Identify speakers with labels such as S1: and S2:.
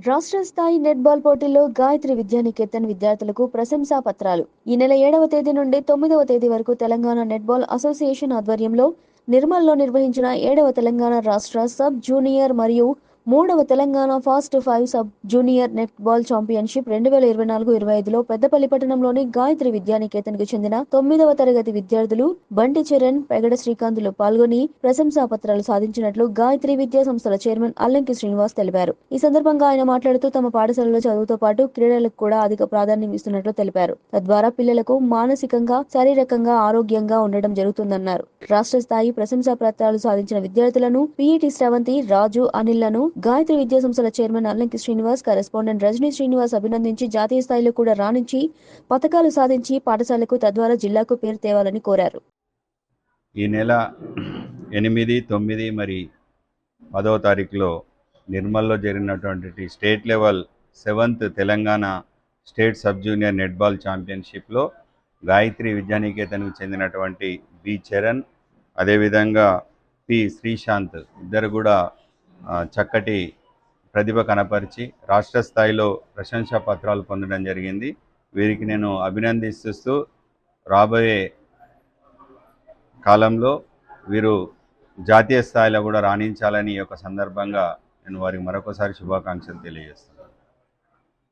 S1: రాష్ట్ర స్థాయి నెట్బాల్ పోటీల్లో గాయత్రి విద్యానికేతన్ విద్యార్థులకు ప్రశంసా పత్రాలు. ఈ నెల 7వ తేదీ నుండి 9వ తేదీ వరకు తెలంగాణ నెట్బాల్ అసోసియేషన్ ఆధ్వర్యంలో నిర్మల్లో నిర్వహించిన 7వ తెలంగాణ రాష్ట్ర సబ్ జూనియర్ మరియు 3వ Telangana fast 5 sub junior netball championship 2024-25లో పెద్దపల్లి పట్టణంలోని గాయత్రి విద్యానికేతన్కు చెందిన 9వ తరగతి విద్యార్థులు బంటి చరణ్, పెగడ శ్రీకాంత్లు పాల్గొని ప్రశంసా పత్రాలు సాధించినట్లు గాయత్రి విద్యా సంస్థల చైర్మన్ అల్లంకి శ్రీనివాస్ తెలిపారు. ఈ సందర్భంగా ఆయన మాట్లాడుతూ తమ పాఠశాలలో చదువుతో పాటు క్రీడలకు కూడా అధిక ప్రాధాన్యం ఇస్తున్నట్లు తెలిపారు. తద్వారా పిల్లలకు మానసికంగా, శారీరకంగా ఆరోగ్యంగా ఉండడం జరుగుతుందన్నారు. రాష్ట్ర స్థాయి ప్రశంసా పత్రాలు సాధించిన విద్యార్థులను పీఈటీ శ్రవంతి, రాజు, అనిల్లను గాయత్రి విద్యా సంస్థల చైర్మన్ అల్లంకి శ్రీనివాస్, కరెస్పాండెంట్ రజనీ శ్రీనివాస్ అభినందించి జాతీయ స్థాయిలో కూడా రాణించి పథకాలు సాధించి పాఠశాలకు తద్వారా జిల్లాకు పేరు తేవాలని కోరారు.
S2: ఈ నెల 8, 9 మరి 10వ తారీఖులో నిర్మల్లో జరిగినటువంటి state level 7th Telangana state sub junior netball ఛాంపియన్షిప్లో గాయత్రి విద్యానికేతన్కు చెందినటువంటి బి చరణ్, అదేవిధంగా పి శ్రీశాంత్ ఇద్దరు కూడా చక్కటి ప్రతిభ కనపరిచి రాష్ట్ర స్థాయిలో ప్రశంసా పత్రాలు పొందడం జరిగింది. వీరికి నేను అభినందిస్తూ రాబోయే కాలంలో వీరు జాతీయ స్థాయిలో కూడా రాణించాలని ఈ యొక్క సందర్భంగా నేను వారికి మరొకసారి శుభాకాంక్షలు తెలియజేస్తున్నాను.